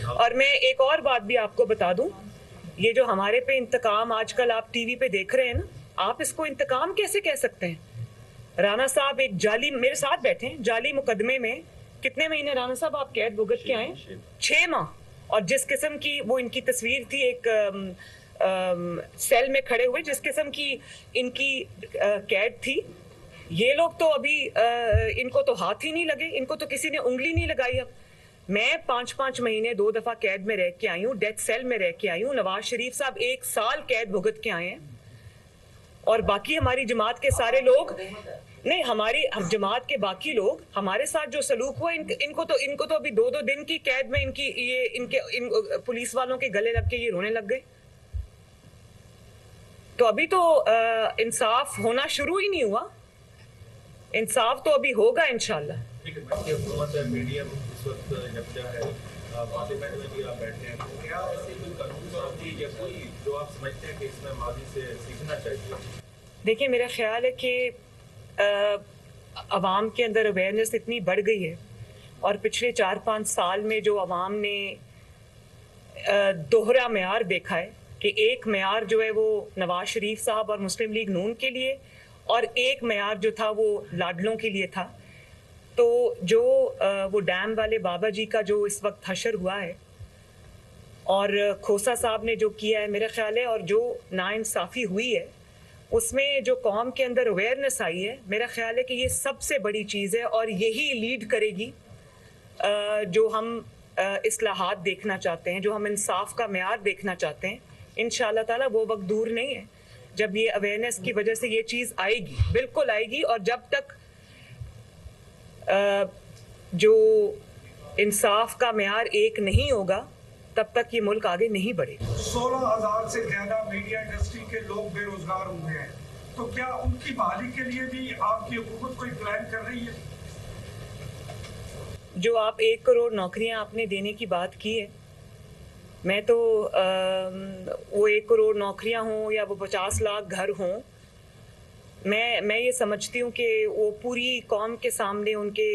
اور میں ایک اور بات بھی آپ کو بتا دوں, یہ جو ہمارے پہ انتقام آج کل آپ ٹی وی پہ دیکھ رہے ہیں نا, آپ اس کو انتقام کیسے کہہ سکتے ہیں؟ رانا صاحب ایک جعلی, میرے ساتھ بیٹھے ہیں, جعلی مقدمے میں کتنے مہینے رانا صاحب آپ قید بھگت کے آئے؟ 6 ماہ. اور جس قسم کی وہ ان کی تصویر تھی ایک سیل میں کھڑے ہوئے, جس قسم کی ان کی قید تھی, یہ لوگ تو ابھی ان کو تو ہاتھ ہی نہیں لگے, ان کو تو کسی نے انگلی نہیں لگائی. اب میں 5 مہینے 2 دفعہ قید میں رہ کے آئی ہوں, ڈیتھ سیل میں رہ کے آئی ہوں. نواز شریف صاحب 1 سال قید بھگت کے آئے ہیں, اور باقی ہماری جماعت کے سارے لوگ نہیں, ہماری جماعت کے باقی لوگ ہمارے ساتھ جو سلوک ہوا, ان کو تو ابھی 2 دن کی قید میں ان پولیس والوں کے گلے لگ کے یہ رونے لگ گئے. تو ابھی تو انصاف ہونا شروع ہی نہیں ہوا, انصاف تو ابھی ہوگا انشاءاللہ. حکومت میڈیم اس وقت جب ہے پارلیمنٹ میں بھی آپ بیٹھے ہیں, کیا ایسی کوئی قانون پابندی یا کوئی جو آپ سمجھتے ہیں کہ اس میں ماضی سے سیکھنا چاہیے؟ دیکھیں, میرا خیال ہے کہ عوام کے اندر اویئرنیس اتنی بڑھ گئی ہے, اور پچھلے 4-5 سال میں جو عوام نے دوہرا معیار دیکھا ہے کہ ایک معیار جو ہے وہ نواز شریف صاحب اور مسلم لیگ نون کے لیے, اور ایک معیار جو تھا وہ لاڈلوں کے لیے تھا. تو جو وہ ڈیم والے بابا جی کا جو اس وقت حشر ہوا ہے, اور کھوسا صاحب نے جو کیا ہے, میرا خیال ہے, اور جو ناانصافی ہوئی ہے, اس میں جو قوم کے اندر اویئرنیس آئی ہے, میرا خیال ہے کہ یہ سب سے بڑی چیز ہے, اور یہی لیڈ کرے گی جو ہم اصلاحات دیکھنا چاہتے ہیں, جو ہم انصاف کا معیار دیکھنا چاہتے ہیں. انشاءاللہ تعالیٰ وہ وقت دور نہیں ہے جب یہ اویئرنیس کی وجہ سے یہ چیز آئے گی, بالکل آئے گی. اور جب تک جو انصاف کا معیار ایک نہیں ہوگا, تب تک یہ ملک آگے نہیں بڑھے. 16,000 سے زیادہ میڈیا انڈسٹری کے لوگ بے روزگار ہوئے ہیں, تو کیا ان کی بحالی کے لیے بھی آپ کی حکومت کوئی پلان کر رہی ہے؟ جو آپ 1 کروڑ نوکریاں آپ نے دینے کی بات کی ہے, میں تو وہ 1 کروڑ نوکریاں ہوں یا وہ 50 لاکھ گھر ہوں, میں یہ سمجھتی ہوں کہ وہ پوری قوم کے سامنے ان کے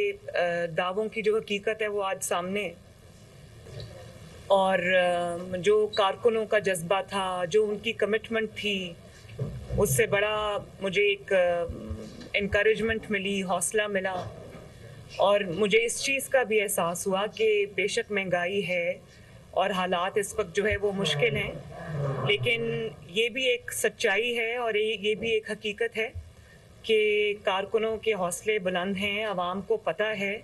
دعووں کی جو حقیقت ہے وہ آج سامنے ہے. اور جو کارکنوں کا جذبہ تھا, جو ان کی کمٹمنٹ تھی, اس سے بڑا مجھے ایک انکریجمنٹ ملی, حوصلہ ملا. اور مجھے اس چیز کا بھی احساس ہوا کہ بے شک مہنگائی ہے اور حالات اس وقت جو ہے وہ مشکل ہیں, لیکن یہ بھی ایک سچائی ہے اور یہ بھی ایک حقیقت ہے کہ کارکنوں کے حوصلے بلند ہیں. عوام کو پتہ ہے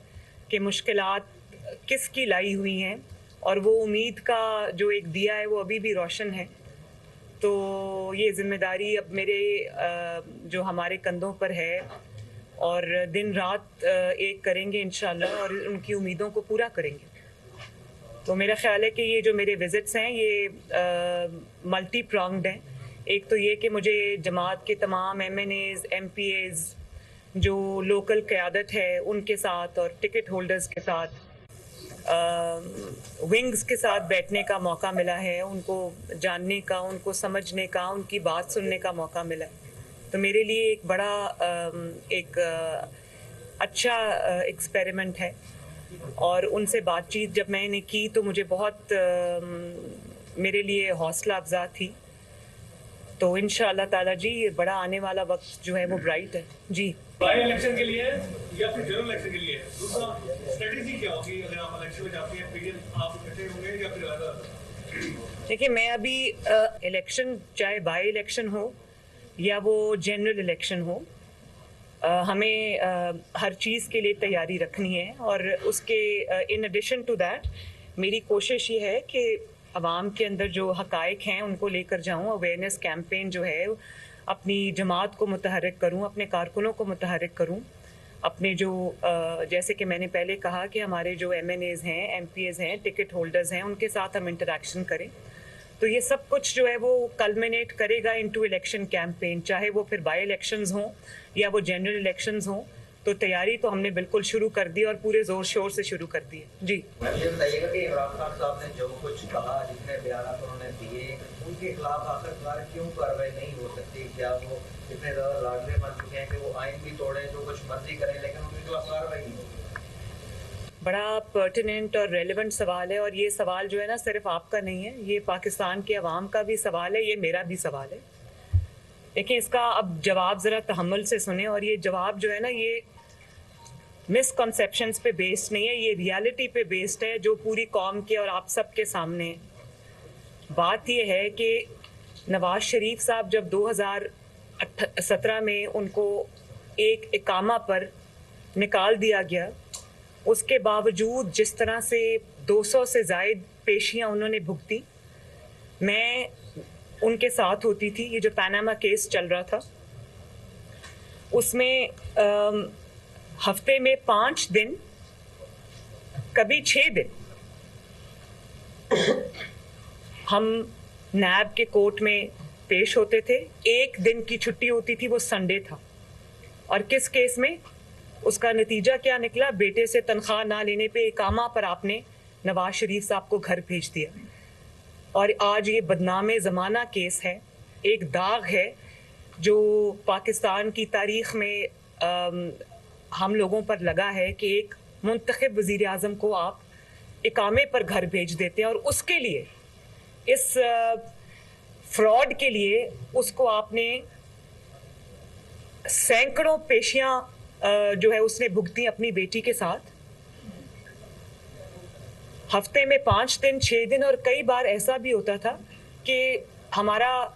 کہ مشکلات کس کی لائی ہوئی ہیں, اور وہ امید کا جو ایک دیا ہے وہ ابھی بھی روشن ہے. تو یہ ذمہ داری اب میرے جو ہمارے کندھوں پر ہے, اور دن رات ایک کریں گے انشاءاللہ, اور ان کی امیدوں کو پورا کریں گے. تو میرا خیال ہے کہ یہ جو میرے وزٹس ہیں یہ ملٹی پرانگڈ ہیں. ایک تو یہ کہ مجھے جماعت کے تمام M N As, M P As, جو لوکل قیادت ہے ان کے ساتھ, اور ٹکٹ ہولڈرز کے ساتھ, ونگز کے ساتھ بیٹھنے کا موقع ملا ہے, ان کو جاننے کا, ان کو سمجھنے کا, ان کی بات سننے کا موقع ملا ہے. تو میرے لیے ایک بڑا ایک اچھا ایکسپیریمنٹ ہے, اور ان سے بات چیت جب میں نے کی تو مجھے بہت میرے لیے حوصلہ افزا تھی. تو انشاءاللہ تعالیٰ جی یہ بڑا آنے والا وقت جو ہے وہ برائٹ ہے. جی, بائی الیکشن کے لیے یا پھر جنرل الیکشن کے لیے دوسرا اسٹریٹجی کیا ہوگی اگر آپ الیکشن میں جاتے ہیں؟ پی آپ اکٹھے ہوں گے یا پھر دیکھیے, میں ابھی الیکشن چاہے بائی الیکشن ہو یا وہ جنرل الیکشن ہو, ہمیں ہر چیز کے لیے تیاری رکھنی ہے. اور اس کے ان ایڈیشن ٹو دیٹ میری کوشش یہ ہے کہ عوام کے اندر جو حقائق ہیں ان کو لے کر جاؤں. اویئرنیس کیمپین جو ہے اپنی جماعت کو متحرک کروں, اپنے کارکنوں کو متحرک کروں, اپنے جو جیسے کہ میں نے پہلے کہا کہ ہمارے جو ایم این ایز ہیں, ایم پی ایز ہیں, ٹکٹ ہولڈرز ہیں, ان کے ساتھ ہم انٹریکشن کریں. تو یہ سب کچھ جو ہے وہ کلمینیٹ کرے گا انٹو الیکشن کیمپین, چاہے وہ پھر بائی الیکشنز ہوں یا وہ جنرل الیکشنز ہوں. تو تیاری تو ہم نے بالکل شروع کر دی اور پورے زور شور سے شروع کر دی ہے. جی, یہ بتائیے گا کہ عمران خان صاحب نے جو کچھ کہا, جتنے بیانات انہوں نے دیے, ان کے خلاف آخرکار کیوں کارروائی نہیں ہو سکتی؟ کیا وہ اتنے زیادہ لاڈلے بن چکے ہیں کہ وہ آئین بھی توڑیں, جو کچھ مرضی کریں, لیکن ان کے خلاف کارروائی نہیں ہوگی؟ بڑا پرٹیننٹ اور ریلیونٹ سوال ہے، اور یہ سوال جو ہے نا صرف آپ کا نہیں ہے، یہ پاکستان کے عوام کا بھی سوال ہے، یہ میرا بھی سوال ہے. لیکن اس کا اب جواب ذرا تحمل سے سنیں، اور یہ جواب جو ہے نا یہ مس کنسیپشنز پہ بیسڈ نہیں ہے، یہ ریالٹی پہ بیسڈ ہے جو پوری قوم کے اور آپ سب کے سامنے ہے. بات یہ ہے کہ نواز شریف صاحب جب 2017 میں ان کو ایک اقامہ پر نکال دیا گیا، اس کے باوجود جس طرح سے 200 سے زائد پیشیاں انہوں نے بھگتی، میں ان کے ساتھ ہوتی تھی. یہ جو پاناما کیس چل رہا تھا اس میں ہفتے میں 5 دن، کبھی 6 دن ہم نیب کے کورٹ میں پیش ہوتے تھے. ایک دن کی چھٹی ہوتی تھی، وہ سنڈے تھا. اور کس کیس میں؟ اس کا نتیجہ کیا نکلا؟ بیٹے سے تنخواہ نہ لینے پہ اقامہ پر آپ نے نواز شریف صاحب کو گھر بھیج دیا. اور آج یہ بدنام زمانہ کیس ہے، ایک داغ ہے جو پاکستان کی تاریخ میں ہم لوگوں پر لگا ہے کہ ایک منتخب وزیر اعظم کو آپ اقامے پر گھر بھیج دیتے ہیں، اور اس کے لیے، اس فراڈ کے لیے اس کو آپ نے سینکڑوں پیشیاں جو ہے اس نے بھگتی اپنی بیٹی کے ساتھ. ہفتے میں 5 دن، 6 دن، اور کئی بار ایسا بھی ہوتا تھا کہ ہمارا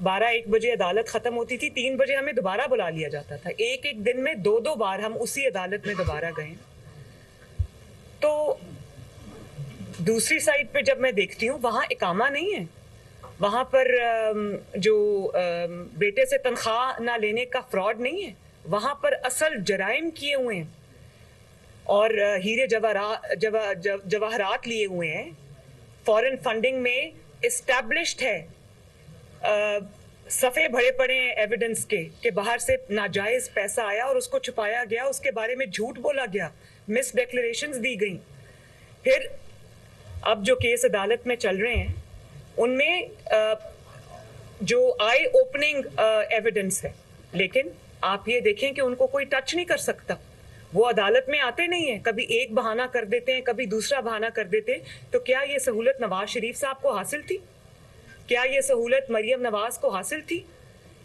12-1 بجے عدالت ختم ہوتی تھی، 3 بجے ہمیں دوبارہ بلا لیا جاتا تھا. ایک دن میں 2 بار ہم اسی عدالت میں دوبارہ گئے. تو دوسری سائڈ پہ جب میں دیکھتی ہوں وہاں اقامہ نہیں ہے، وہاں پر جو بیٹے سے تنخواہ نہ لینے کا فراڈ نہیں ہے، وہاں پر اصل جرائم کیے ہوئے ہیں اور ہیرے جواہرات لیے ہوئے ہیں. فورن فنڈنگ میں اسٹیبلشڈ ہے، صفحے بھرے پڑے ہیں ایویڈنس کے کہ باہر سے ناجائز پیسہ آیا اور اس کو چھپایا گیا، اس کے بارے میں جھوٹ بولا گیا، مس ڈیکلریشنز دی گئیں. پھر اب جو کیس عدالت میں چل رہے ہیں ان میں جو آئی اوپننگ ایویڈنس ہے، لیکن آپ یہ دیکھیں کہ ان کو کوئی ٹچ نہیں کر سکتا. وہ عدالت میں آتے نہیں ہیں، کبھی ایک بہانہ کر دیتے ہیں، کبھی دوسرا بہانہ کر دیتے ہیں. تو کیا یہ سہولت نواز شریف صاحب کو حاصل تھی؟ کیا یہ سہولت مریم نواز کو حاصل تھی؟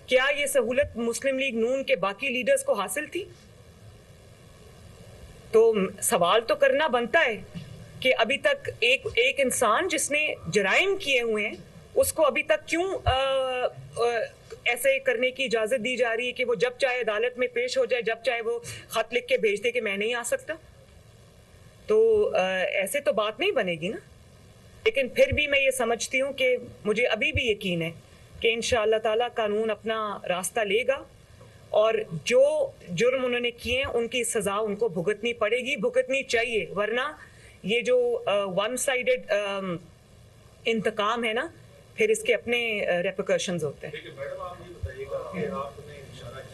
کیا یہ سہولت مسلم لیگ نون کے باقی لیڈرز کو حاصل تھی؟ تو سوال تو کرنا بنتا ہے کہ ابھی تک ایک انسان جس نے جرائم کیے ہوئے ہیں اس کو ابھی تک کیوں ایسے کرنے کی اجازت دی جا رہی ہے کہ وہ جب چاہے عدالت میں پیش ہو جائے، جب چاہے وہ خط لکھ کے بھیج دے کہ میں نہیں آ سکتا. تو ایسے تو بات نہیں بنے گی نا. لیکن پھر بھی میں یہ سمجھتی ہوں کہ مجھے ابھی بھی یقین ہے کہ انشاءاللہ تعالیٰ قانون اپنا راستہ لے گا، اور جو جرم انہوں نے کیے ہیں ان کی سزا ان کو بھگتنی پڑے گی، بھگتنی چاہیے. ورنہ یہ جو ون سائیڈڈ انتقام ہے نا، پھر اس کے اپنے ریپرکشنز ہوتے ہیں. میڈم آپ یہ بتائیے گا کہ آپ نے